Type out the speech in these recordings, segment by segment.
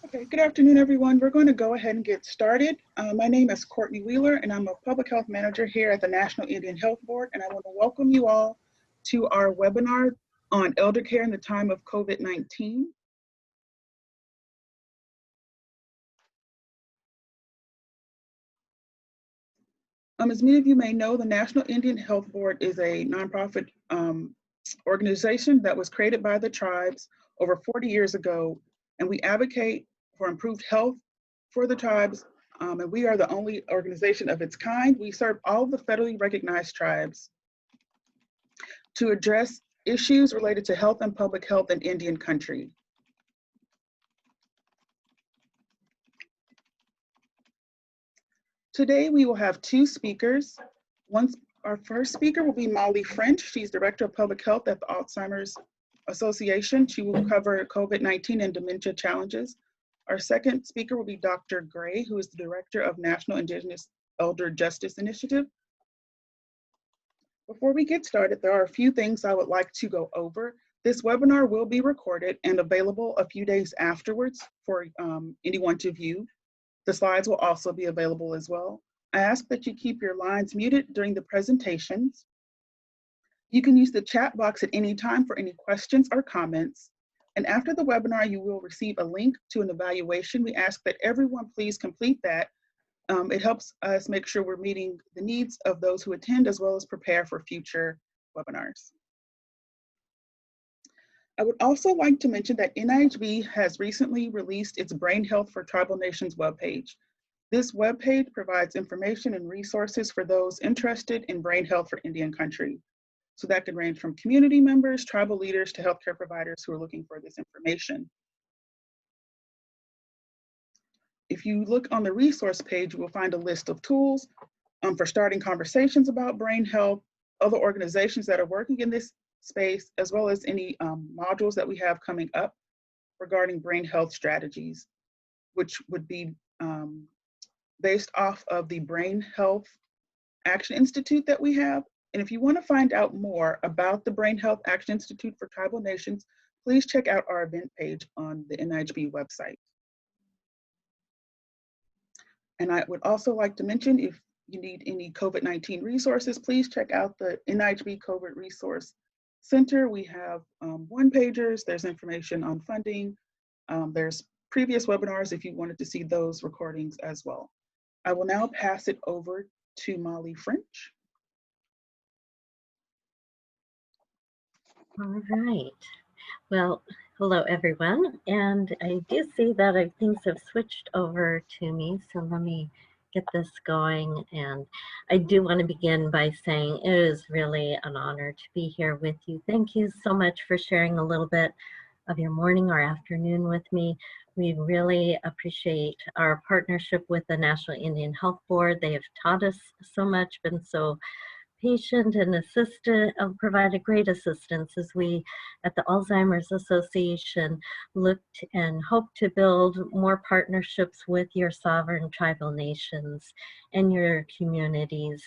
Okay, good afternoon, everyone. We're going to go ahead and get started. My name is Courtney Wheeler, and I'm a Public Health Manager here at the National Indian Health Board, and I want to welcome you all to our webinar on Eldercare in the time of COVID-19. As many of you may know, the National Indian Health Board is a nonprofit organization that was created by the tribes over 40 years ago, and we advocate for improved health for the tribes, and we are the only organization of its kind. We serve all of the federally recognized tribes to address issues related to health and public health in Indian country. Today we will have two speakers. Our first speaker will be Molly French. She's Director of Public Health at the Alzheimer's Association. She will cover COVID-19 and dementia challenges. Our second speaker will be Dr. Gray, who is the Director of National Indigenous Elder Justice Initiative. Before we get started, there are a few things I would like to go over. This webinar will be recorded and available a few days afterwards for anyone to view. The slides will also be available as well. I ask that you keep your lines muted during the presentations. You can use the chat box at any time for any questions or comments. And after the webinar, you will receive a link to an evaluation. We ask that everyone please complete that. It helps us make sure we're meeting the needs of those who attend as well as prepare for future webinars. I would also like to mention that NIHB has recently released its Brain Health for Tribal Nations webpage. This webpage provides information and resources for those interested in brain health for Indian country. So that can range from community members, tribal leaders, to healthcare providers who are looking for this information. If you look on the resource page, you will find a list of tools for starting conversations about brain health, other organizations that are working in this space, as well as any modules that we have coming up regarding brain health strategies, which would be based off of the Brain Health Action Institute that we have. And if you want to find out more about the Brain Health Action Institute for Tribal Nations, please check out our event page on the NIHB website. And I would also like to mention, if you need any COVID-19 resources, please check out the NIHB COVID Resource Center. We have one-pagers, there's information on funding, there's previous webinars if you wanted to see those recordings as well. I will now pass it over to Molly French. All right. Well, hello everyone. And I do see that things have switched over to me. So let me get this going. And I do want to begin by saying it is really an honor to be here with you. Thank you so much for sharing a little bit of your morning or afternoon with me. We really appreciate our partnership with the National Indian Health Board. They have taught us so much, been so patient and provided great assistance as we at the Alzheimer's Association looked and hope to build more partnerships with your sovereign tribal nations and your communities,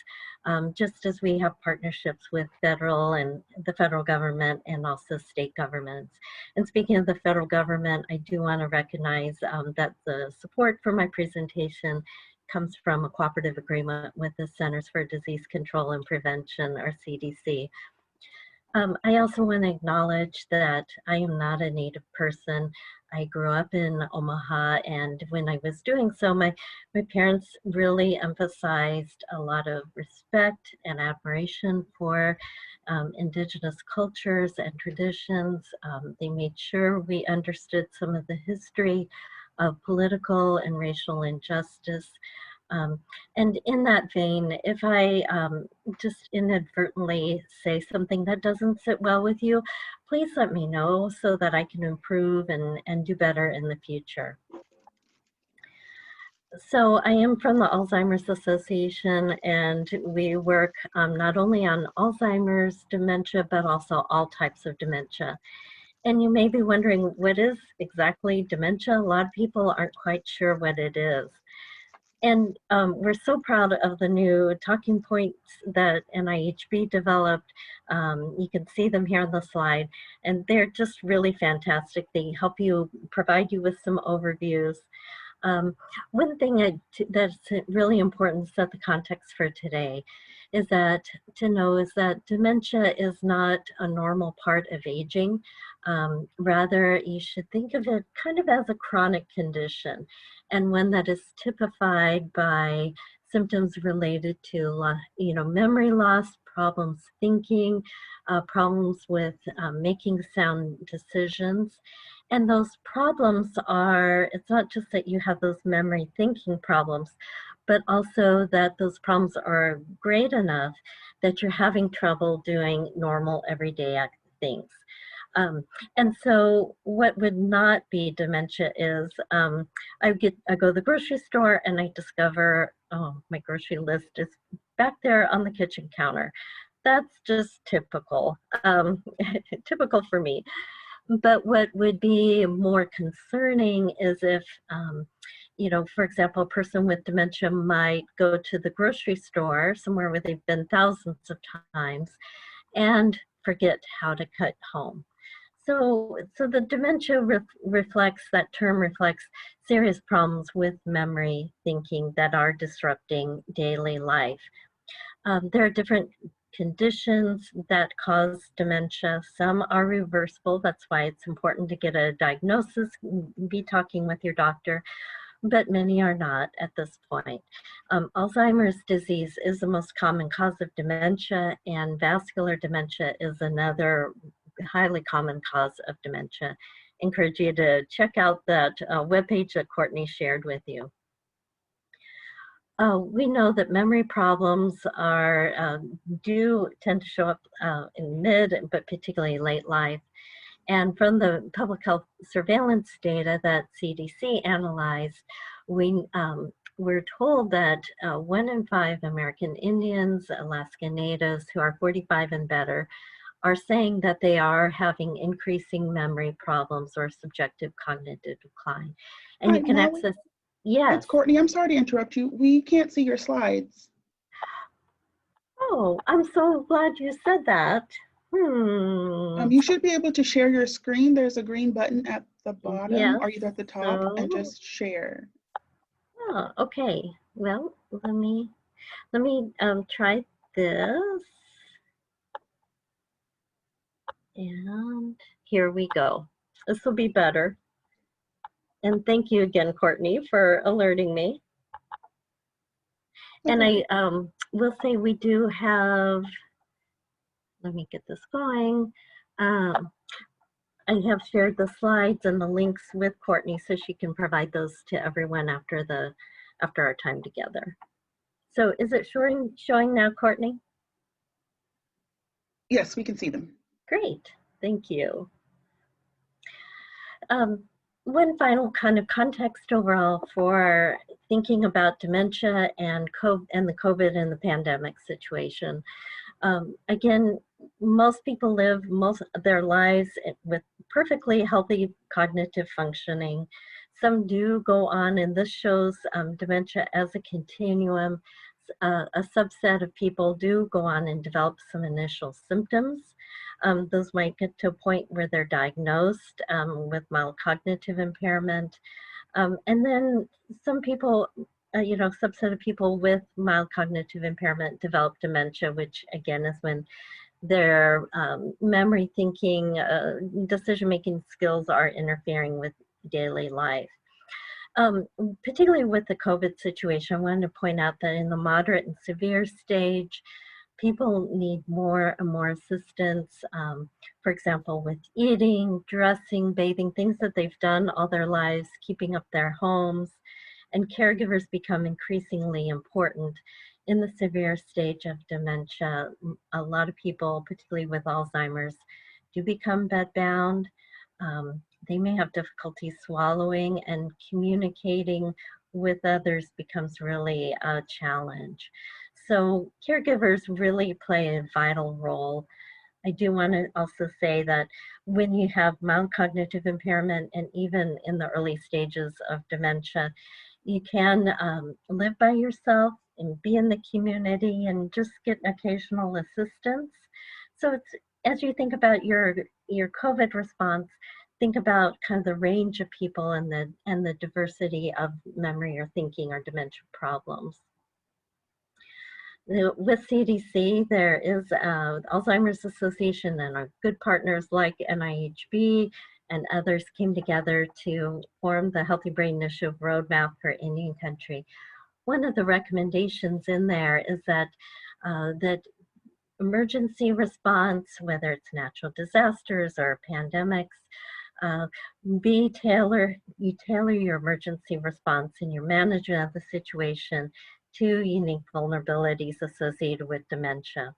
just as we have partnerships with the federal government and also state governments. And speaking of the federal government, I do want to recognize that the support for my presentation comes from a cooperative agreement with the Centers for Disease Control and Prevention, or CDC. I also want to acknowledge that I am not a Native person. I grew up in Omaha, and when I was doing so, my parents really emphasized a lot of respect and admiration for Indigenous cultures and traditions. They made sure we understood some of the history of political and racial injustice. And in that vein, if I just inadvertently say something that doesn't sit well with you, please let me know so that I can improve and do better in the future. So I am from the Alzheimer's Association, and we work not only on Alzheimer's dementia, but also all types of dementia. And you may be wondering, what is exactly dementia? A lot of people aren't quite sure what it is. And we're so proud of the new talking points that NIHB developed. You can see them here on the slide, and they're just really fantastic. They help you, provide you with some overviews. One thing that's really important to set the context for today is that dementia is not a normal part of aging. Rather, you should think of it kind of as a chronic condition, and one that is typified by symptoms related to memory loss, problems thinking, problems with making sound decisions. And those problems are, it's not just that you have those memory thinking problems, but also that those problems are great enough that you're having trouble doing normal everyday things. And so what would not be dementia is I go to the grocery store and I discover, oh, my grocery list is back there on the kitchen counter. That's just typical, typical for me. But what would be more concerning is if, for example, a person with dementia might go to the grocery store, somewhere where they've been thousands of times, and forget how to cut home. So the dementia that term reflects serious problems with memory thinking that are disrupting daily life. There are different conditions that cause dementia. Some are reversible. That's why it's important to get a diagnosis, be talking with your doctor, but many are not at this point. Alzheimer's disease is the most common cause of dementia, and vascular dementia is another highly common cause of dementia. Encourage you to check out that webpage that Courtney shared with you. We know that memory problems do tend to show up in mid, but particularly late life. And from the public health surveillance data that CDC analyzed, we're told that 1 in 5 American Indians, Alaska Natives who are 45 and better are saying that they are having increasing memory problems or subjective cognitive decline. And you can access, yes. It's Courtney, I'm sorry to interrupt you. We can't see your slides. Oh, I'm so glad you said that. You should be able to share your screen. There's a green button at the bottom, yes, or either at the top, and just share. Oh, okay. Well, let me try this. And here we go. This will be better. And thank you again, Courtney, for alerting me. And I will say we do have, let me get this going. I have shared the slides and the links with Courtney so she can provide those to everyone after our time together. So is it showing now, Courtney? Yes, we can see them. Great, thank you. One final kind of context overall for thinking about dementia and the COVID and the pandemic situation. Again, most people live most of their lives with perfectly healthy cognitive functioning. Some do go on, and this shows dementia as a continuum. A subset of people do go on and develop some initial symptoms. Those might get to a point where they're diagnosed with mild cognitive impairment. And then some people, subset of people with mild cognitive impairment develop dementia, which again is when their memory thinking, decision-making skills are interfering with daily life. Particularly with the COVID situation, I wanted to point out that in the moderate and severe stage, people need more and more assistance, for example, with eating, dressing, bathing, things that they've done all their lives, keeping up their homes, and caregivers become increasingly important in the severe stage of dementia. A lot of people, particularly with Alzheimer's, do become bedbound. They may have difficulty swallowing, and communicating with others becomes really a challenge. So caregivers really play a vital role I do want to also say that when you have mild cognitive impairment and even in the early stages of dementia, you can live by yourself and be in the community and just get occasional assistance. So it's, as you think about your COVID response, think about kind of the range of people and the diversity of memory or thinking or dementia problems. With CDC, there is Alzheimer's Association and our good partners like NIHB and others came together to form the Healthy Brain Initiative Roadmap for Indian Country. One of the recommendations in there is that that emergency response, whether it's natural disasters or pandemics, uh, you tailor your emergency response and your management of the situation to unique vulnerabilities associated with dementia.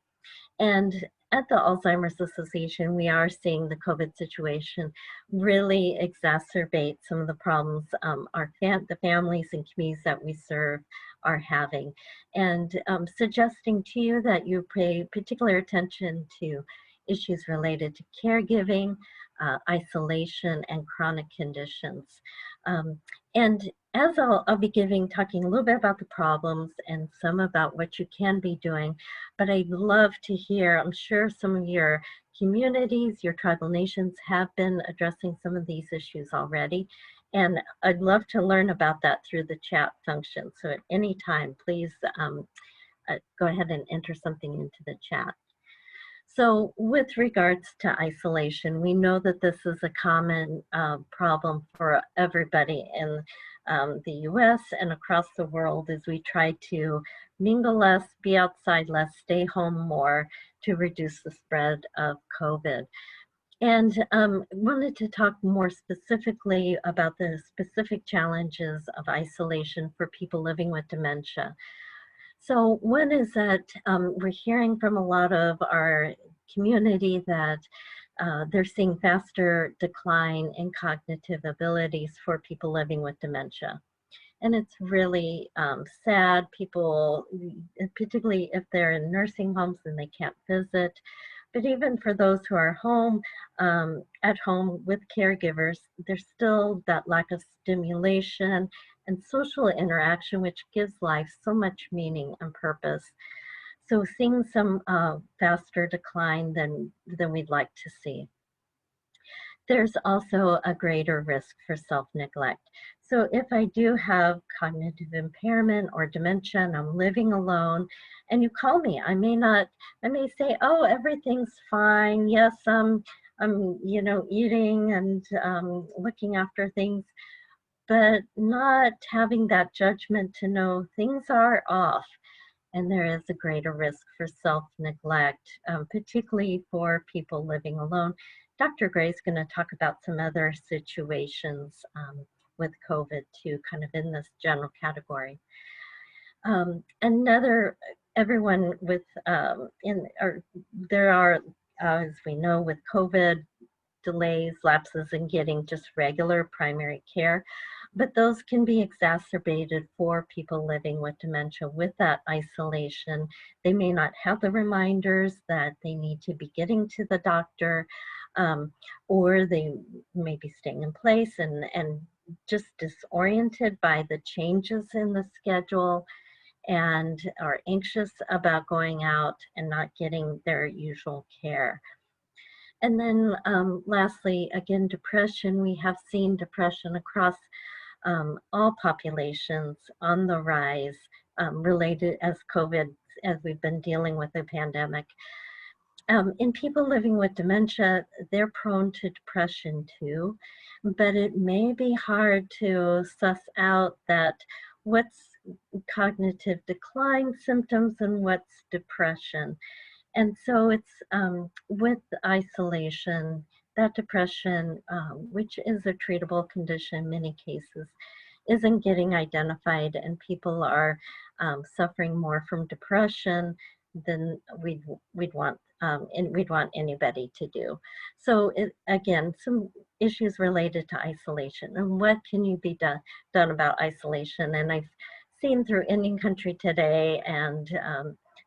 And at the Alzheimer's Association, we are seeing the COVID situation really exacerbate some of the problems the families and communities that we serve are having. And suggesting to you that you pay particular attention to issues related to caregiving, isolation, and chronic conditions. And as I'll be talking a little bit about the problems and some about what you can be doing, but I'd love to hear, I'm sure some of your communities, your tribal nations have been addressing some of these issues already. And I'd love to learn about that through the chat function. So at any time, please go ahead and enter something into the chat. So with regards to isolation, we know that this is a common problem for everybody in the US and across the world as we try to mingle less, be outside less, stay home more to reduce the spread of COVID. And wanted to talk more specifically about the specific challenges of isolation for people living with dementia. So one is that we're hearing from a lot of our community that they're seeing faster decline in cognitive abilities for people living with dementia. And it's really sad. People, particularly if they're in nursing homes and they can't visit, but even for those who are home, at home with caregivers, there's still that lack of stimulation and social interaction, which gives life so much meaning and purpose. So seeing some faster decline than we'd like to see. There's also a greater risk for self-neglect. So if I do have cognitive impairment or dementia and I'm living alone and you call me, I may say, oh, everything's fine. Yes, I'm eating and looking after things, but not having that judgment to know things are off. And there is a greater risk for self-neglect, particularly for people living alone. Dr. Gray is going to talk about some other situations with COVID too, kind of in this general category. Everyone with, there are, as we know, with COVID, delays, lapses in getting just regular primary care, but those can be exacerbated for people living with dementia with that isolation. They may not have the reminders that they need to be getting to the doctor, or they may be staying in place and just disoriented by the changes in the schedule and are anxious about going out and not getting their usual care. And then lastly, again, depression. We have seen depression across all populations on the rise related as COVID, as we've been dealing with the pandemic. In people living with dementia, they're prone to depression too, but it may be hard to suss out that what's cognitive decline symptoms and what's depression. And so it's with isolation, that depression, which is a treatable condition in many cases, isn't getting identified, and people are suffering more from depression than we'd want anybody to do. So again, some issues related to isolation and what can you be done about isolation. And I've seen through Indian Country Today and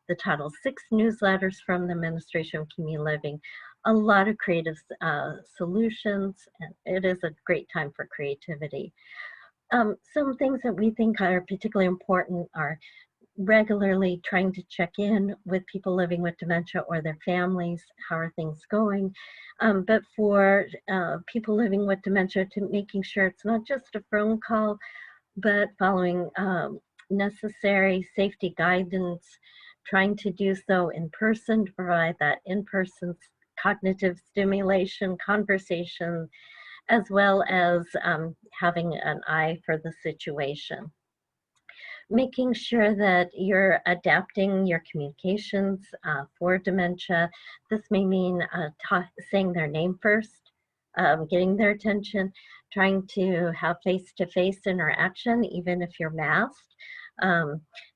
the Title VI newsletters from the Administration of Community Living, a lot of creative solutions, and it is a great time for creativity. Some things that we think are particularly important are regularly trying to check in with people living with dementia or their families. How are things going? But for people living with dementia, to making sure it's not just a phone call, but following necessary safety guidance, trying to do so in person to provide that in-person cognitive stimulation, conversation, as well as having an eye for the situation. Making sure that you're adapting your communications for dementia. This may mean saying their name first, getting their attention, trying to have face-to-face interaction, even if you're masked.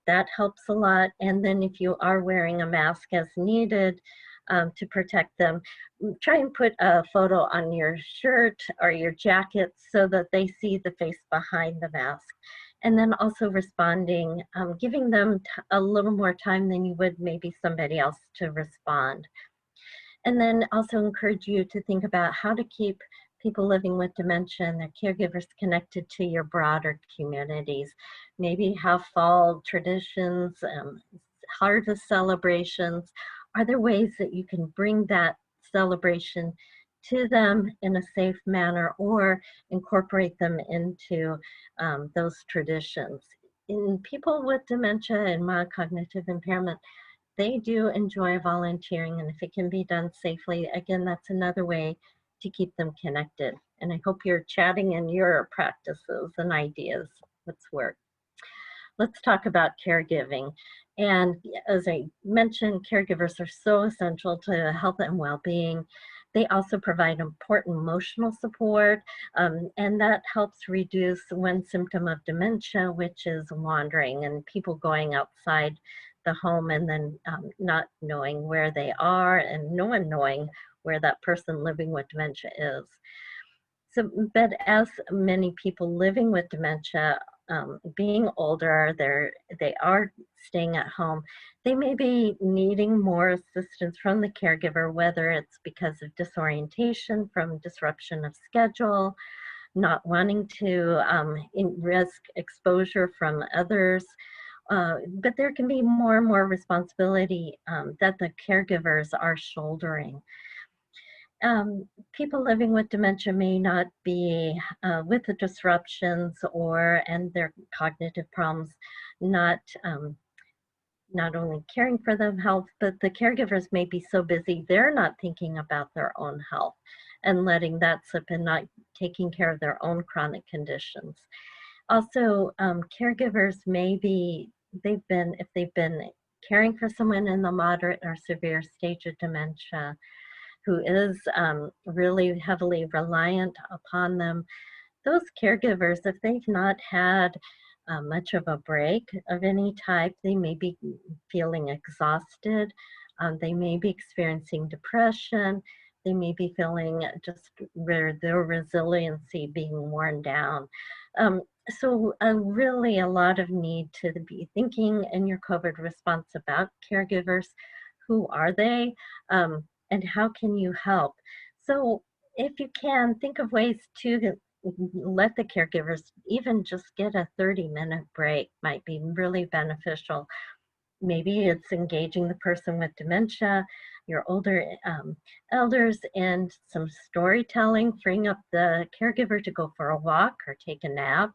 That helps a lot. And then if you are wearing a mask as needed to protect them, try and put a photo on your shirt or your jacket so that they see the face behind the mask. And then also responding, giving them a little more time than you would maybe somebody else to respond. And then also encourage you to think about how to keep people living with dementia and their caregivers connected to your broader communities. Maybe have fall traditions, harvest celebrations. Are there ways that you can bring that celebration to them in a safe manner or incorporate them into those traditions? In people with dementia and mild cognitive impairment, they do enjoy volunteering, and if it can be done safely, again, that's another way to keep them connected. And I hope you're chatting in your practices and ideas. Let's work. Let's talk about caregiving. And as I mentioned, caregivers are so essential to health and well-being. They also provide important emotional support, and that helps reduce one symptom of dementia, which is wandering and people going outside the home and then not knowing where they are and no one knowing where that person living with dementia is. So, but as many people living with dementia, being older, they are staying at home, they may be needing more assistance from the caregiver, whether it's because of disorientation from disruption of schedule, not wanting to risk exposure from others. But there can be more and more responsibility that the caregivers are shouldering. People living with dementia may not be with the disruptions and their cognitive problems, not only caring for them health, but the caregivers may be so busy they're not thinking about their own health and letting that slip and not taking care of their own chronic conditions. Also, caregivers if they've been caring for someone in the moderate or severe stage of dementia who is really heavily reliant upon them, those caregivers, if they've not had much of a break of any type, they may be feeling exhausted, they may be experiencing depression, they may be feeling just their resiliency being worn down. So really a lot of need to be thinking in your COVID response about caregivers. Who are they? And how can you help? So if you can, think of ways to let the caregivers even just get a 30-minute break might be really beneficial. Maybe it's engaging the person with dementia, your older elders, and some storytelling, freeing up the caregiver to go for a walk or take a nap.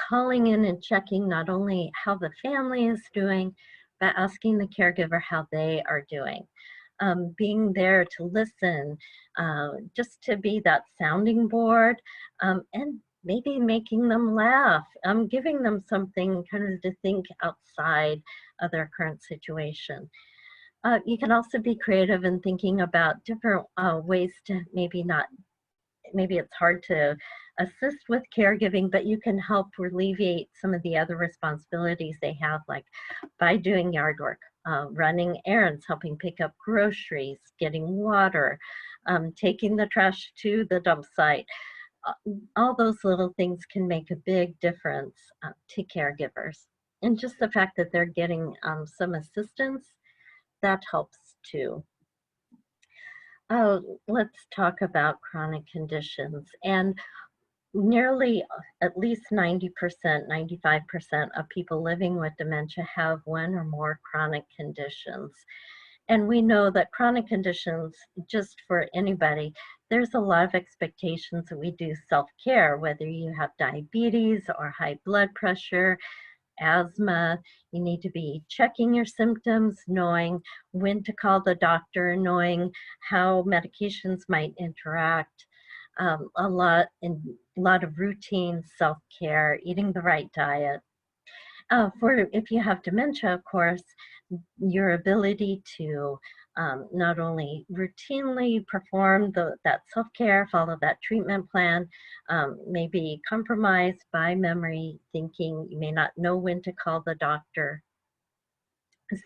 Calling in and checking not only how the family is doing, but asking the caregiver how they are doing. Being there to listen, just to be that sounding board, and maybe making them laugh, giving them something kind of to think outside of their current situation. You can also be creative in thinking about different ways to maybe it's hard to assist with caregiving, but you can help alleviate some of the other responsibilities they have, like by doing yard work, running errands, helping pick up groceries, getting water, taking the trash to the dump site. All those little things can make a big difference to caregivers. And just the fact that they're getting some assistance, that helps too. Let's talk about chronic conditions. And nearly at least 90%, 95% of people living with dementia have one or more chronic conditions. And we know that chronic conditions, just for anybody, there's a lot of expectations that we do self-care, whether you have diabetes or high blood pressure, asthma. You need to be checking your symptoms, knowing when to call the doctor, knowing how medications might interact. A lot of routine self-care, eating the right diet. For if you have dementia, of course, your ability to not only routinely perform that self-care, follow that treatment plan, may be compromised by memory thinking. You may not know when to call the doctor.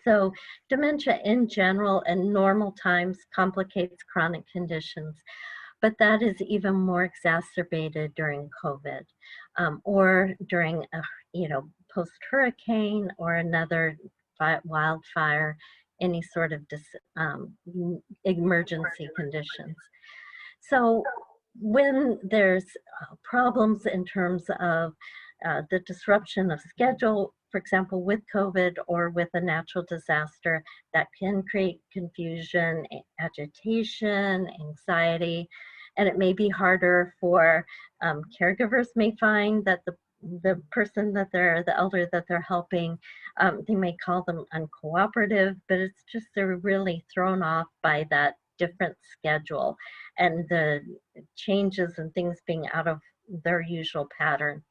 So dementia in general and normal times complicates chronic conditions, but that is even more exacerbated during COVID, or during a post-hurricane or another wildfire, any sort of emergency conditions. So when there's problems in terms of the disruption of schedule, for example, with COVID or with a natural disaster, that can create confusion, agitation, anxiety, and it may be harder for caregivers may find that the person that the elder that they're helping, they may call them uncooperative, but it's just they're really thrown off by that different schedule and the changes and things being out of their usual pattern.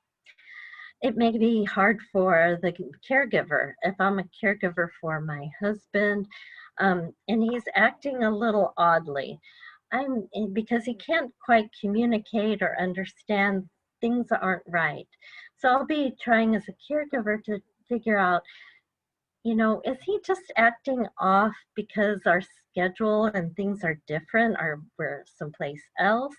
It may be hard for the caregiver. If I'm a caregiver for my husband, and he's acting a little oddly, because he can't quite communicate or understand things aren't right. So I'll be trying as a caregiver to figure out, is he just acting off because our schedule and things are different, or we're someplace else?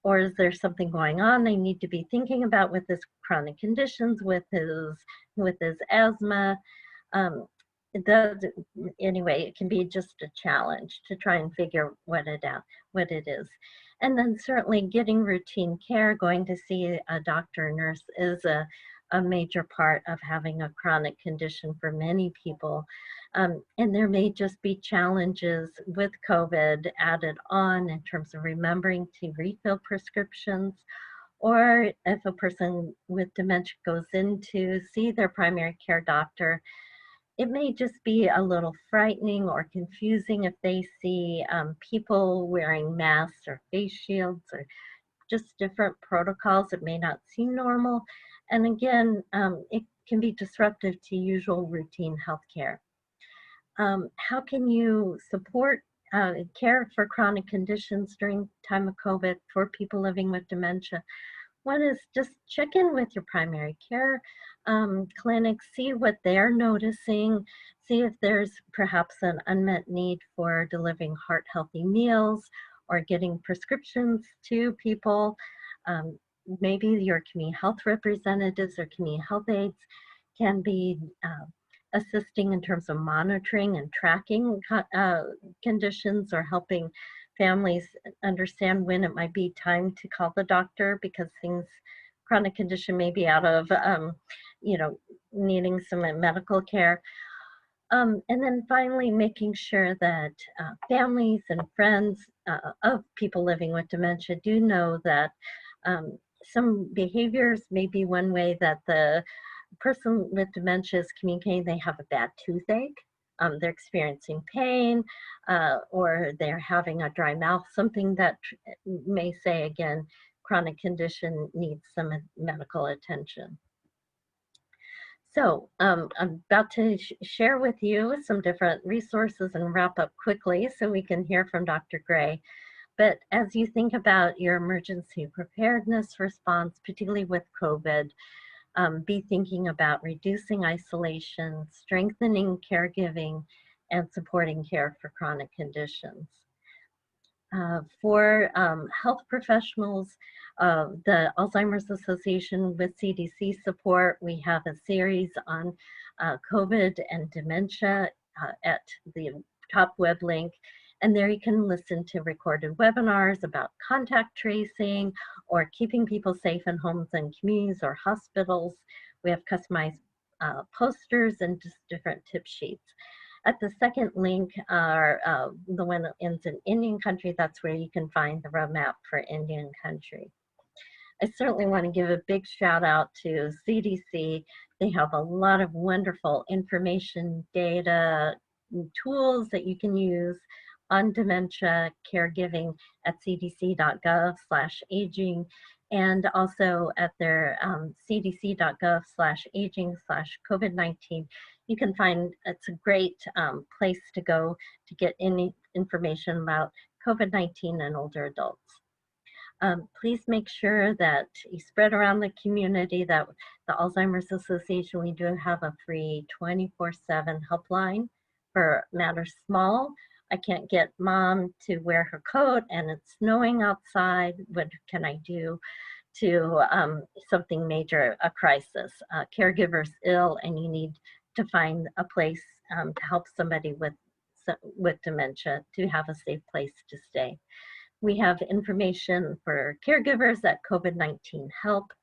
Or is there something going on I need to be thinking about with his chronic conditions, with his asthma? It does, anyway, it can be just a challenge to try and figure what it is. And then certainly getting routine care, going to see a doctor or nurse is a major part of having a chronic condition for many people. And there may just be challenges with COVID added on in terms of remembering to refill prescriptions, or if a person with dementia goes in to see their primary care doctor, it may just be a little frightening or confusing if they see people wearing masks or face shields or just different protocols that may not seem normal. And again, it can be disruptive to usual routine healthcare. How can you support care for chronic conditions during time of COVID for people living with dementia? One is just check in with your primary care clinic, see what they're noticing, see if there's perhaps an unmet need for delivering heart-healthy meals or getting prescriptions to people. Maybe your community health representatives or community health aides can be assisting in terms of monitoring and tracking conditions, or helping families understand when it might be time to call the doctor because chronic condition may be out of, needing some medical care. And then finally, making sure that families and friends of people living with dementia do know that some behaviors may be one way that the person with dementia is communicating they have a bad toothache, they're experiencing pain, or they're having a dry mouth, something that may say, again, chronic condition needs some medical attention. So I'm about to share with you some different resources and wrap up quickly so we can hear from Dr. Gray. But as you think about your emergency preparedness response, particularly with COVID, be thinking about reducing isolation, strengthening caregiving, and supporting care for chronic conditions. For health professionals, the Alzheimer's Association with CDC Support, we have a series on COVID and dementia at the top web link. And there you can listen to recorded webinars about contact tracing or keeping people safe in homes and communities or hospitals. We have customized posters and just different tip sheets. At the second link are the one that ends in Indian country. That's where you can find the roadmap for Indian country. I certainly want to give a big shout out to CDC. They have a lot of wonderful information, data, tools that you can use on dementia caregiving at cdc.gov/aging, and also at their cdc.gov/aging/COVID-19. You can find, it's a great place to go to get any information about COVID-19 and older adults. Please make sure that you spread around the community that the Alzheimer's Association, we do have a free 24/7 helpline for matters small. I can't get mom to wear her coat and it's snowing outside. What can I do? To something major, a crisis. Caregiver's ill and you need to find a place to help somebody with dementia to have a safe place to stay. We have information for caregivers at COVID-19 Help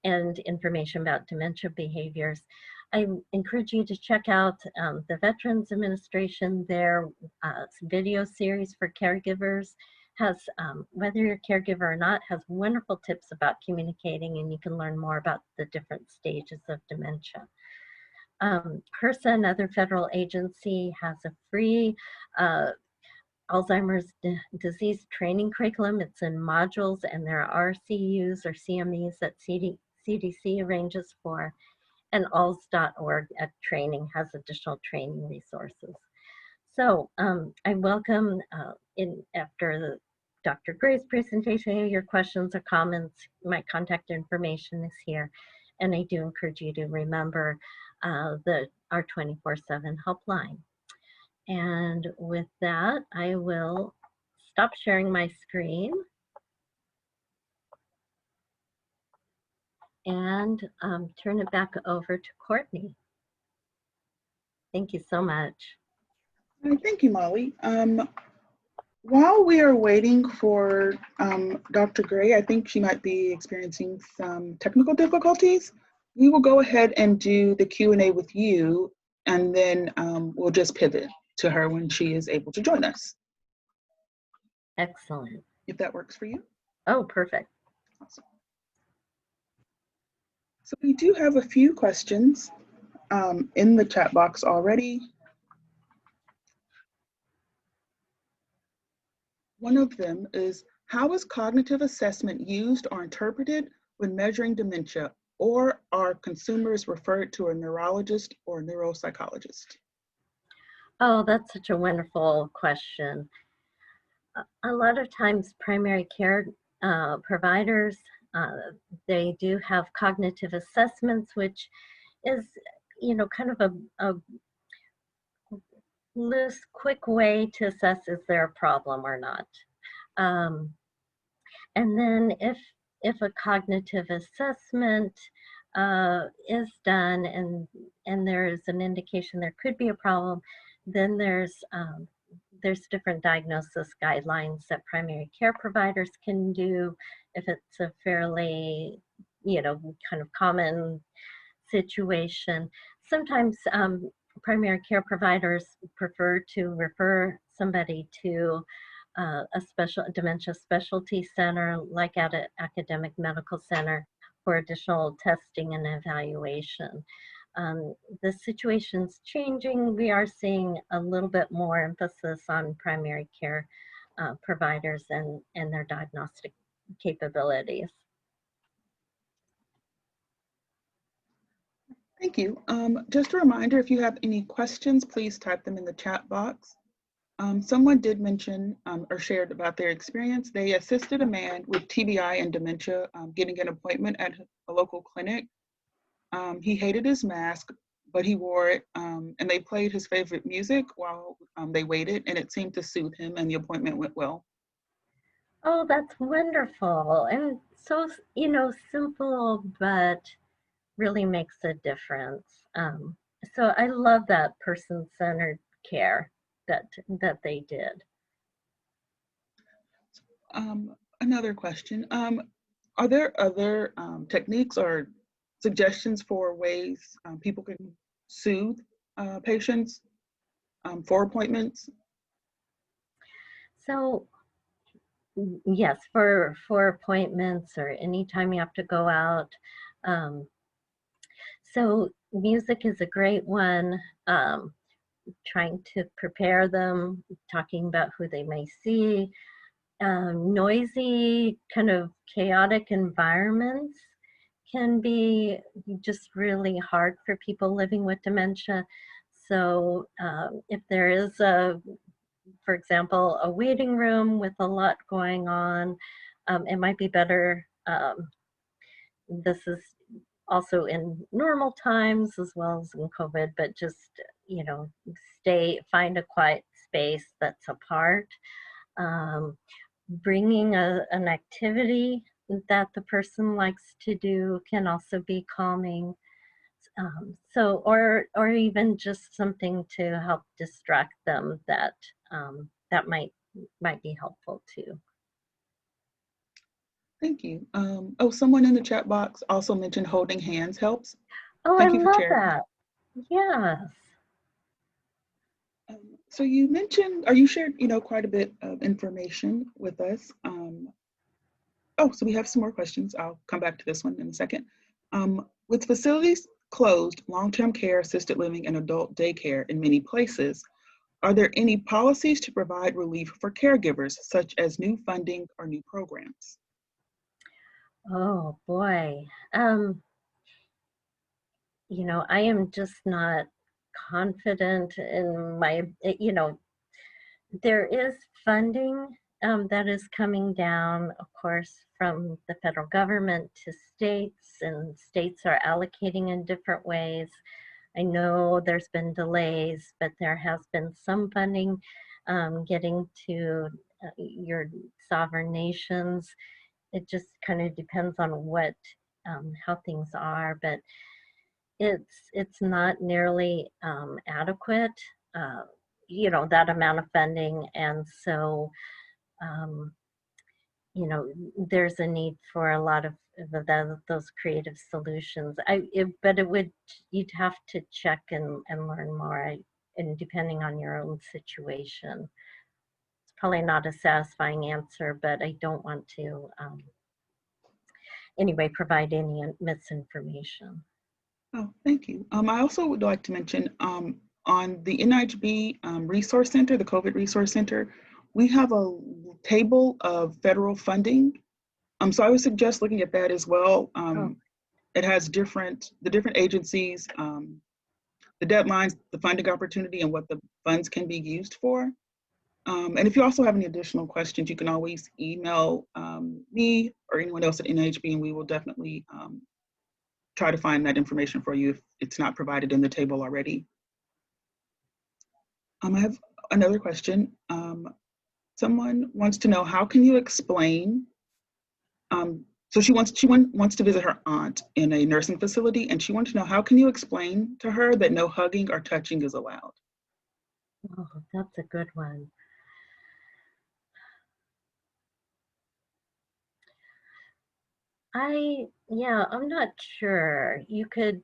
and information about dementia behaviors. I encourage you to check out the Veterans Administration, their video series for caregivers has, whether you're a caregiver or not, has wonderful tips about communicating, and you can learn more about the different stages of dementia. HRSA, another federal agency, has a free Alzheimer's disease training curriculum. It's in modules, and there are CUs or CMEs that CDC arranges for, and alz.org at training has additional training resources. So I welcome after Dr. Gray's presentation, your questions or comments. My contact information is here, and I do encourage you to remember our 24/7 helpline. And with that, I will stop sharing my screen and turn it back over to Courtney. Thank you so much. Thank you, Molly. While we are waiting for Dr. Gray, I think she might be experiencing some technical difficulties. We will go ahead and do the Q&A with you, and then we'll just pivot to her when she is able to join us. Excellent. If that works for you. Oh, perfect. Awesome. So we do have a few questions in the chat box already. One of them is, how is cognitive assessment used or interpreted when measuring dementia, or are consumers referred to a neurologist or neuropsychologist? Oh, that's such a wonderful question. A lot of times primary care providers, they do have cognitive assessments, which is, kind of a loose, quick way to assess is there a problem or not. And then if a cognitive assessment is done and there is an indication there could be a problem, then there's different diagnosis guidelines that primary care providers can do if it's a fairly, kind of common situation. Sometimes primary care providers prefer to refer somebody to a dementia specialty center, like at an academic medical center, for additional testing and evaluation. The situation's changing. We are seeing a little bit more emphasis on primary care providers and their diagnostic capabilities. Thank you. Just a reminder, if you have any questions, please type them in the chat box. Someone did mention or shared about their experience. They assisted a man with TBI and dementia getting an appointment at a local clinic. He hated his mask, but he wore it, and they played his favorite music while they waited, and it seemed to soothe him, and the appointment went well. Oh, that's wonderful. And so, simple, but really makes a difference. So I love that person-centered care that they did. Another question. Are there other techniques or suggestions for ways people can soothe patients for appointments? So yes, for appointments or anytime you have to go out. Um, so music is a great one. Trying to prepare them, talking about who they may see. Noisy, kind of chaotic environments can be just really hard for people living with dementia. So if there is for example, a waiting room with a lot going on, it might be better. This is also in normal times as well as in COVID, but just, you know, find a quiet space that's apart. Um, Bringing an activity that the person likes to do can also be calming. Or even just something to help distract them that might be helpful too. Thank you. Oh, someone in the chat box also mentioned holding hands helps. Oh, I Thank you for love sharing. that. Yes. So you mentioned, or you shared, quite a bit of information with us. So we have some more questions. I'll come back to this one in a second. With facilities closed, long-term care, assisted living, and adult daycare in many places, are there any policies to provide relief for caregivers, such as new funding or new programs? Oh boy. I am just not confident in there is funding that is coming down, of course, from the federal government to states, and states are allocating in different ways. I know there's been delays, but there has been some funding getting to your sovereign nations. It just kind of depends on how things are, but it's not nearly adequate. Uh, that amount of funding, and so um, there's a need for a lot of those creative solutions. But you'd have to check and learn more, and depending on your own situation. It's probably not a satisfying answer, but I don't want to anyway provide any misinformation. Oh, thank you. I also would like to mention on the NIHB Resource Center, the COVID Resource Center, we have a table of federal funding. So I would suggest looking at that as well. It has the different agencies, the deadlines, the funding opportunity, and what the funds can be used for. And if you also have any additional questions, you can always email me or anyone else at NIHB, and we will definitely try to find that information for you if it's not provided in the table already. I have another question. Someone wants to know, how can you explain, so she wants to visit her aunt in a nursing facility, and she wants to know, how can you explain to her that no hugging or touching is allowed? Oh, that's a good one. I'm not sure. You could,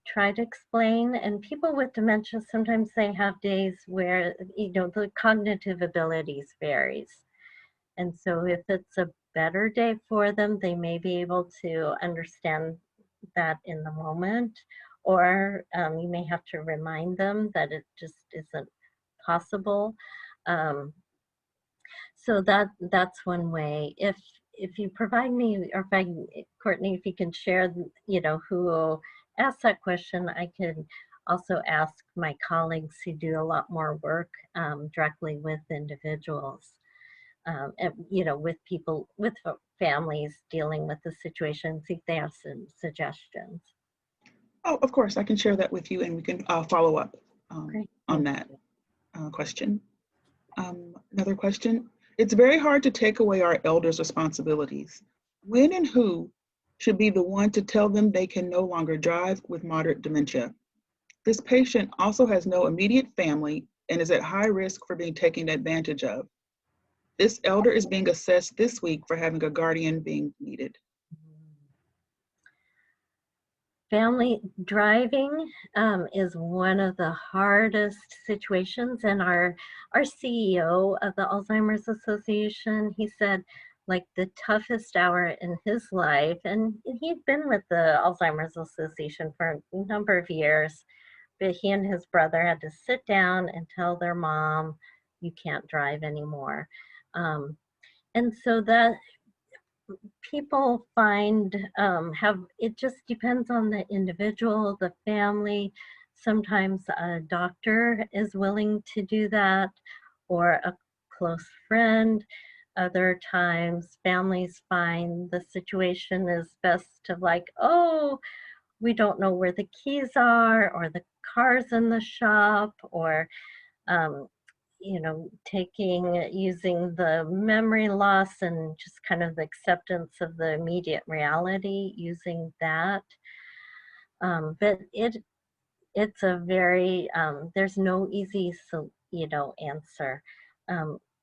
try to explain. And people with dementia, sometimes they have days where, the cognitive abilities varies. And so if it's a better day for them, they may be able to understand that in the moment, or you may have to remind them that it just isn't possible. Um, so that's one way. If you provide me, or Courtney, if you can share, who asked that question, I could also ask my colleagues who do a lot more work directly with individuals, and, with people, with families dealing with the situation, see if they have some suggestions. Oh, of course, I can share that with you and we can follow up Great. on that question. Another question. It's very hard to take away our elders' responsibilities. When and who should be the one to tell them they can no longer drive with moderate dementia? This patient also has no immediate family and is at high risk for being taken advantage of. This elder is being assessed this week for having a guardian being needed. Family driving is one of the hardest situations, and our CEO of the Alzheimer's Association, he said like the toughest hour in his life, and he'd been with the Alzheimer's Association for a number of years, but he and his brother had to sit down and tell their mom, you can't drive anymore. And so that people find it just depends on the individual, the family. Sometimes a doctor is willing to do that, or a close friend. Other times families find the situation is best to like, oh, we don't know where the keys are, or the car's in the shop, or um, using the memory loss and just kind of the acceptance of the immediate reality, using that. But it's a very, there's no easy, answer.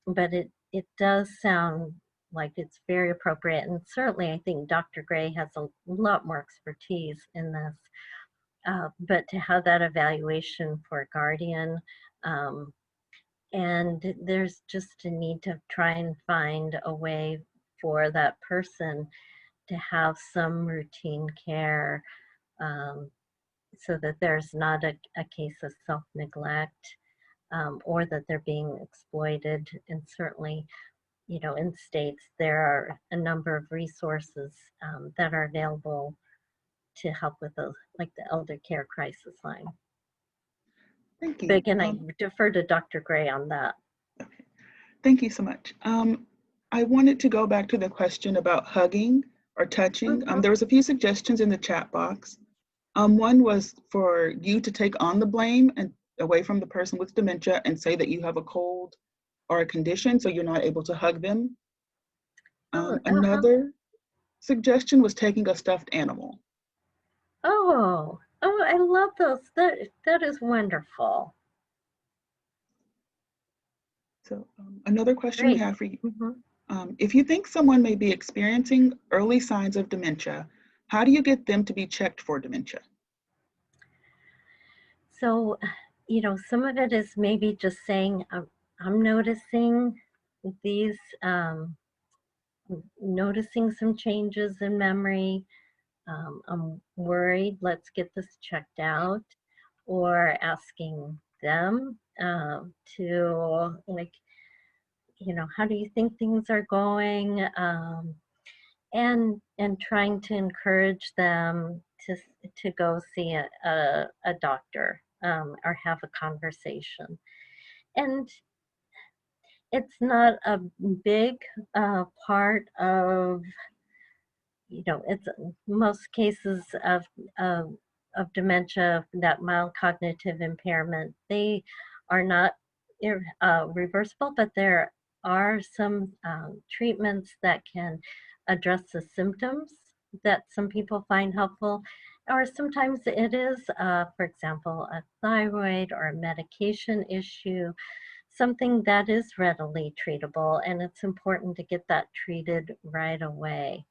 But it does sound like it's very appropriate. And certainly I think Dr. Gray has a lot more expertise in this. But to have that evaluation for a guardian, and there's just a need to try and find a way for that person to have some routine care, um, so that there's not a case of self-neglect, or that they're being exploited. And certainly, in states, there are a number of resources that are available to help with those, like the Eldercare crisis line. Thank But you. again, I defer to Dr. Gray on that. Okay. Thank you so much. I wanted to go back to the question about hugging or touching. There was a few suggestions in the chat box. One was for you to take on the blame and away from the person with dementia and say that you have a cold or a condition, so you're not able to hug them. Another suggestion was taking a stuffed animal. Oh, I love those. That is wonderful. So another question we have for you. Mm-hmm. If you think someone may be experiencing early signs of dementia, how do you get them to be checked for dementia? So, some of it is maybe just saying, I'm noticing these, noticing some changes in memory. I'm worried, let's get this checked out. Or asking them to, like, how do you think things are going? And trying to encourage them to go see a doctor, or have a conversation. And it's not a big part of, it's most cases of dementia, that mild cognitive impairment, they are not reversible, but there are some treatments that can address the symptoms that some people find helpful. Or sometimes it is, for example, a thyroid or a medication issue, something that is readily treatable, and it's important to get that treated right away.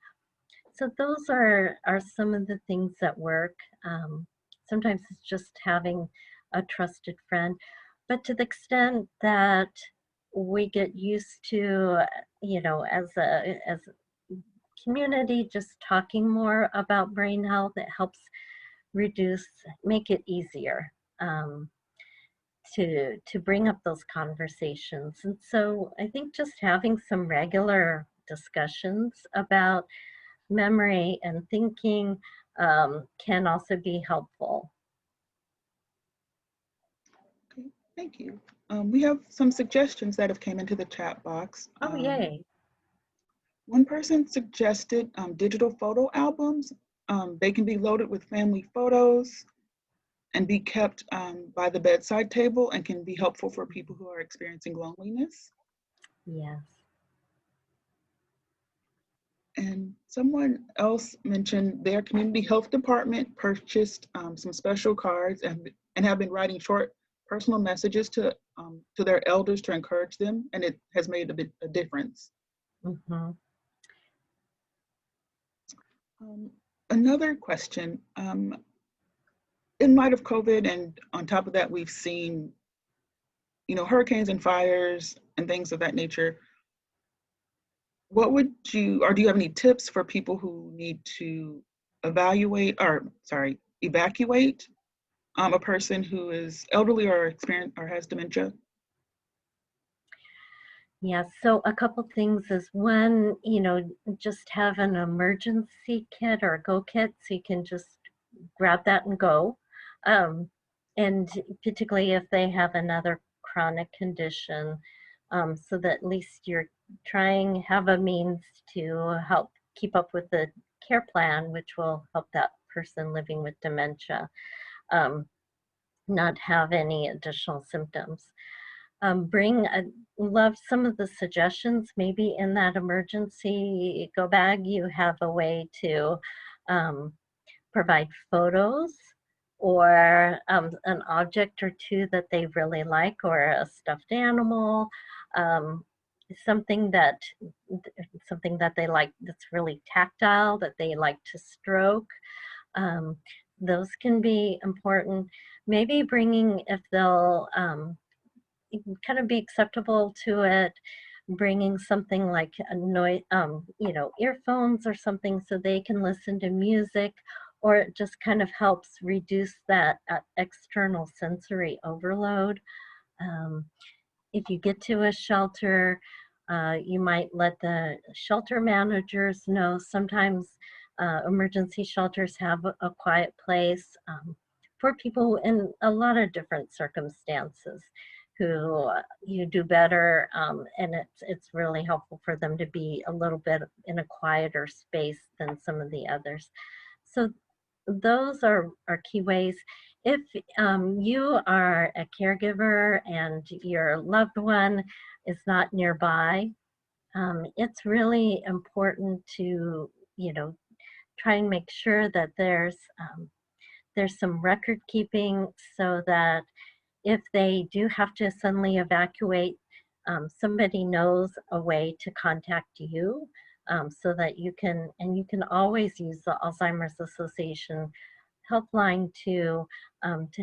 So those are some of the things that work. Sometimes it's just having a trusted friend, but to the extent that we get used to, as a community, just talking more about brain health, it helps make it easier to bring up those conversations. And so I think just having some regular discussions about memory and thinking can also be helpful. Okay, thank you. We have some suggestions that have came into the chat box. Oh, yay. One person suggested digital photo albums They can be loaded with family photos and be kept by the bedside table and can be helpful for people who are experiencing loneliness. Yes. And someone else mentioned their community health department purchased some special cards and have been writing short personal messages to their elders to encourage them, and it has made a difference. Mm-hmm. Another question, in light of COVID, and on top of that, we've seen, hurricanes and fires and things of that nature. What would you, or do you have any tips for people who need to evacuate a person who is elderly or has dementia? Yeah, so a couple things is one, just have an emergency kit or a go kit so you can just grab that and go. Um, and particularly if they have another chronic condition, so that at least you're have a means to help keep up with the care plan, which will help that person living with dementia not have any additional symptoms. Love some of the suggestions. Maybe in that emergency go bag, you have a way to um, provide photos or an object or two that they really like, or a stuffed animal, um, something that something that they like that's really tactile, that they like to stroke. Um, those can be important. Maybe bringing, if they'll kind of be acceptable to it, bringing something like a noise, earphones or something so they can listen to music, or it just kind of helps reduce that external sensory overload. Um, if you get to a shelter, you might let the shelter managers know. Sometimes emergency shelters have a quiet place for people in a lot of different circumstances who you do better, and it's really helpful for them to be a little bit in a quieter space than some of the others. So those are key ways. If you are a caregiver and your loved one is not nearby, it's really important to, try and make sure that there's some record keeping so that if they do have to suddenly evacuate, somebody knows a way to contact you, so that you can always use the Alzheimer's Association helpline to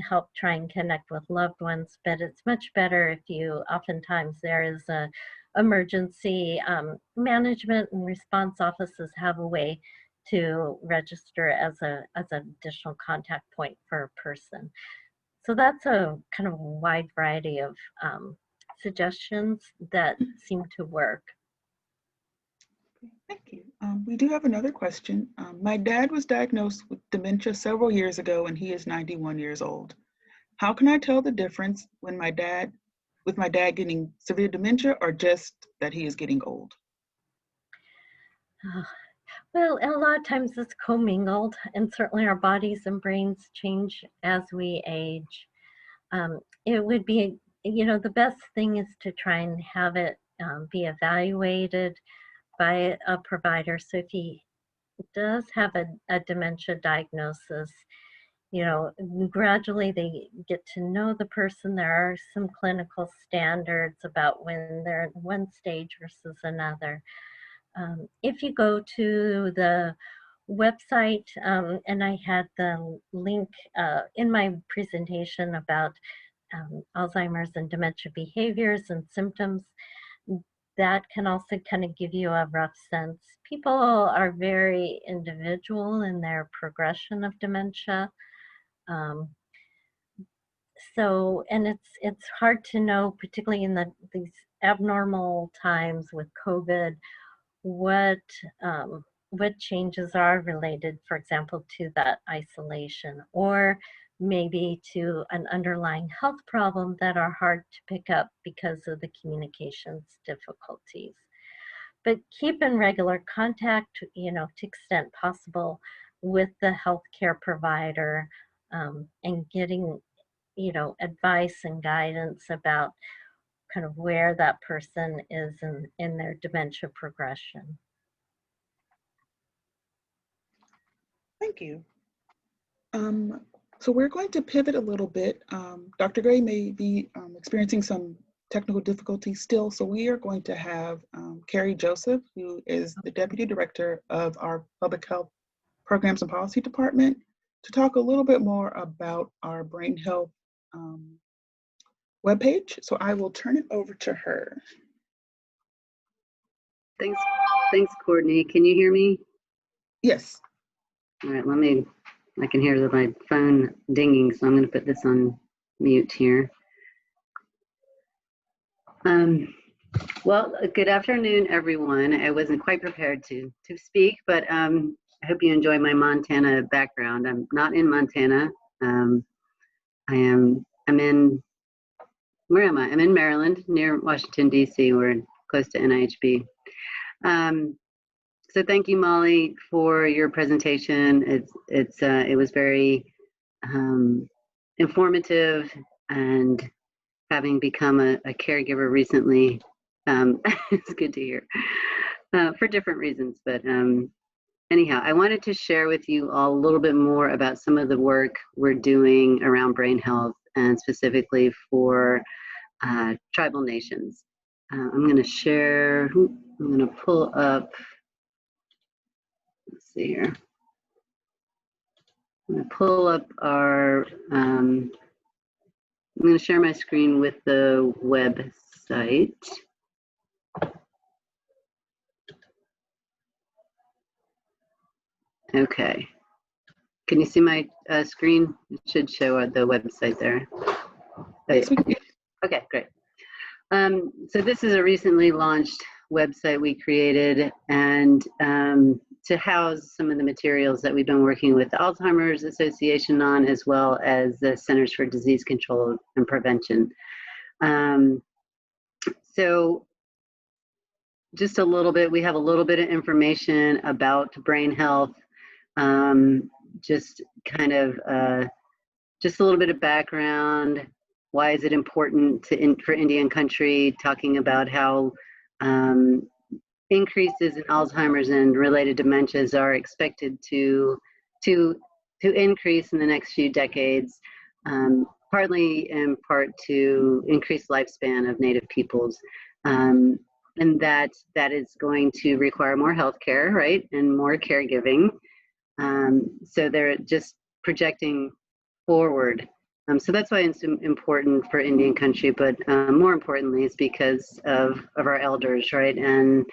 help try and connect with loved ones. But it's much better if oftentimes there is a emergency management and response offices have a way to register as an additional contact point for a person. So that's a kind of wide variety of suggestions that seem to work. Thank you. We do have another question. My dad was diagnosed with dementia several years ago, and he is 91 years old. How can I tell the difference with my dad getting severe dementia, or just that he is getting old? Well, a lot of times it's commingled, and certainly our bodies and brains change as we age. It would be, the best thing is to try and have it be evaluated by a provider. So if he does have a dementia diagnosis, gradually they get to know the person. There are some clinical standards about when they're in one stage versus another. If you go to the website, and I had the link in my presentation about Alzheimer's and dementia behaviors and symptoms, that can also kind of give you a rough sense. People are very individual in their progression of dementia. Um, and it's hard to know, particularly in these abnormal times with COVID, what um, what changes are related, for example, to that isolation, or maybe to an underlying health problem that are hard to pick up because of the communications difficulties. But keep in regular contact, to extent possible. with the healthcare provider and getting, advice and guidance about kind of where that person is in their dementia progression. Thank you. So we're going to pivot a little bit. Dr. Gray may be experiencing some technical difficulties still, so we are going to have Carrie Joseph, who is the Deputy Director of our Public Health Programs and Policy Department, to talk a little bit more about our brain health webpage. So I will turn it over to her. Thanks, Courtney. Can you hear me? Yes. All right, I can hear my phone dinging, so I'm going to put this on mute here. Well, good afternoon, everyone. I wasn't quite prepared to speak, but I hope you enjoy my Montana background. I'm not in Montana. I'm in, where am I? I'm in Maryland, near Washington, D.C. We're close to NIHB. So thank you, Molly, for your presentation. It was very informative, and having become a caregiver recently, it's good to hear for different reasons. But anyhow, I wanted to share with you all a little bit more about some of the work we're doing around brain health, and specifically for tribal nations. I'm going to share. I'm going to pull up. Let's see here. I'm going to pull up our, I'm going to share my screen with the website. Okay. Can you see my screen? It should show the website there. Okay, great. So this is a recently launched website we created, and to house some of the materials that we've been working with the Alzheimer's Association on, as well as the Centers for Disease Control and Prevention. So just a little bit, we have a little bit of information about brain health, just kind of, just a little bit of background. Why is it important for Indian country, talking about how increases in Alzheimer's and related dementias are expected to increase in the next few decades, partly in part to increase lifespan of Native peoples, and that is going to require more healthcare, right, and more caregiving. So they're just projecting forward. So that's why it's important for Indian country, but more importantly, it's because of our elders, right, and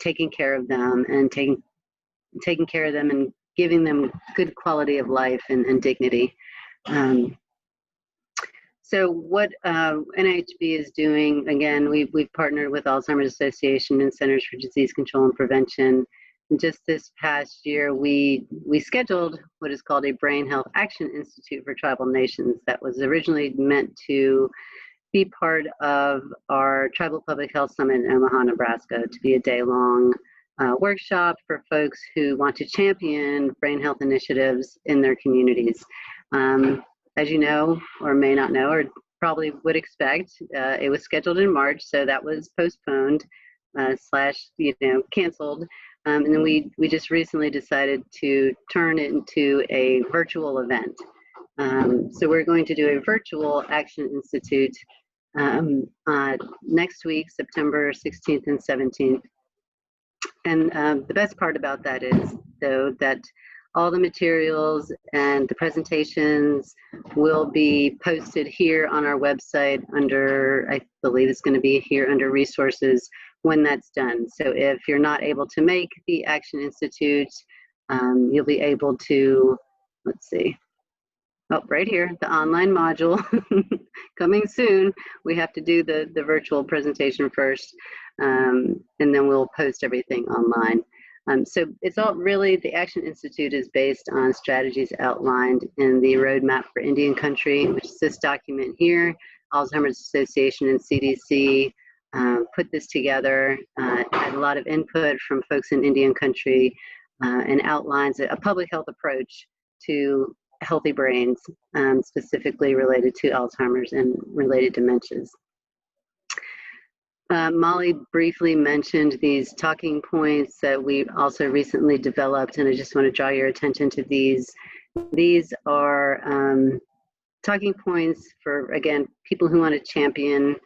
taking care of them, and taking care of them and giving them good quality of life and dignity. So what NIHB is doing, again, we've partnered with Alzheimer's Association and Centers for Disease Control and Prevention. And just this past year, we scheduled what is called a Brain Health Action Institute for Tribal Nations that was originally meant to be part of our Tribal Public Health Summit in Omaha, Nebraska, to be a day-long workshop for folks who want to champion brain health initiatives in their communities. As you know, or may not know, or probably would expect, it was scheduled in March, so that was postponed / canceled. And then we just recently decided to turn it into a virtual event. So we're going to do a virtual Action Institute next week, September 16th and 17th. And the best part about that is, though, that all the materials and the presentations will be posted here on our website under, I believe it's going to be here under resources when that's done. So if you're not able to make the Action Institute, you'll be able to, let's see, oh, right here, the online module coming soon. We have to do the virtual presentation first, and then we'll post everything online. So it's all really, the Action Institute is based on strategies outlined in the Roadmap for Indian Country, which is this document here. Alzheimer's Association and CDC put this together, had a lot of input from folks in Indian Country, and outlines a public health approach to healthy brains, specifically related to Alzheimer's and related dementias. Molly briefly mentioned these talking points that we also recently developed, and I just want to draw your attention to these. These are talking points for, again, people who want to champion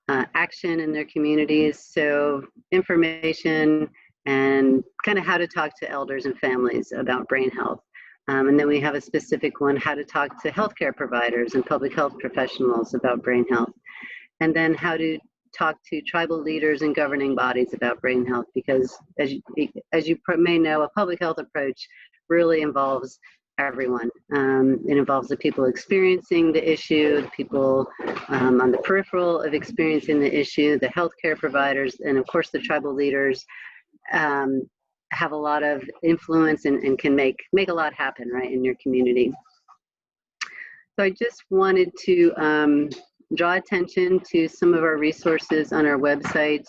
action in their communities. So information and kind of how to talk to elders and families about brain health. And then we have a specific one, how to talk to healthcare providers and public health professionals about brain health. And then how to talk to tribal leaders and governing bodies about brain health, because as you may know, a public health approach really involves everyone. It involves the people experiencing the issue, the people on the peripheral of experiencing the issue, the healthcare providers, and of course the tribal leaders have a lot of influence and can make a lot happen, right, in your community. So I just wanted to draw attention to some of our resources on our website.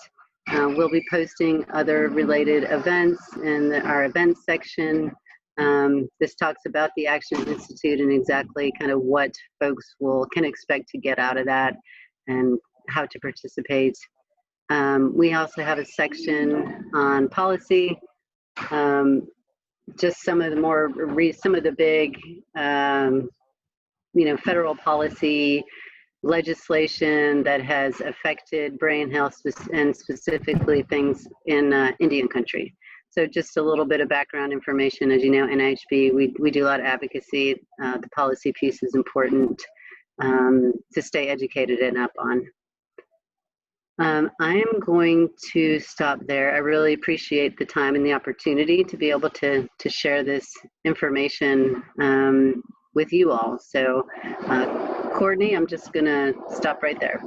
We'll be posting other related events in our events section. This talks about the Action Institute and exactly kind of what folks can expect to get out of that and how to participate. We also have a section on policy, just some of the big, federal policy legislation that has affected brain health and specifically things in Indian country. So just a little bit of background information. As you know, NIHB, we do a lot of advocacy. The policy piece is important to stay educated and up on. I am going to stop there. I really appreciate the time and the opportunity to be able to share this information with you all. So Courtney, I'm just gonna stop right there.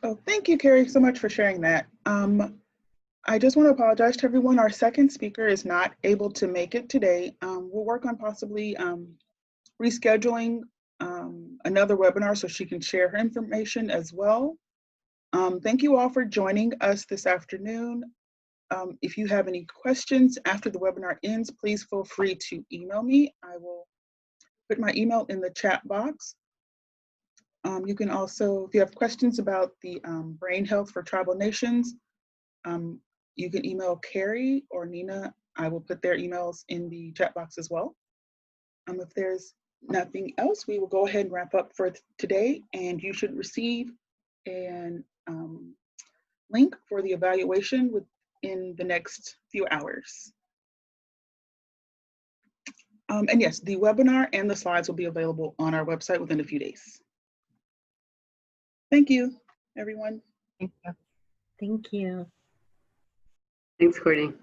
Oh, thank you, Carrie, so much for sharing that. I just want to apologize to everyone. Our second speaker is not able to make it today. We'll work on possibly rescheduling another webinar so she can share her information as well. Thank you all for joining us this afternoon. If you have any questions after the webinar ends, please feel free to email me. I will put my email in the chat box. You can also, if you have questions about the brain health for tribal nations, you can email Carrie or Nina. I will put their emails in the chat box as well. If there's nothing else, we will go ahead and wrap up for today, and you should receive an link for the evaluation within the next few hours. And yes, the webinar and the slides will be available on our website within a few days. Thank you, everyone. Thank you. Thank you. Thanks, Courtney.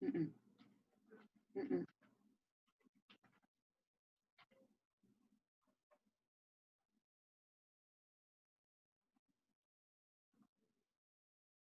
Mm-mm. Mm-mm.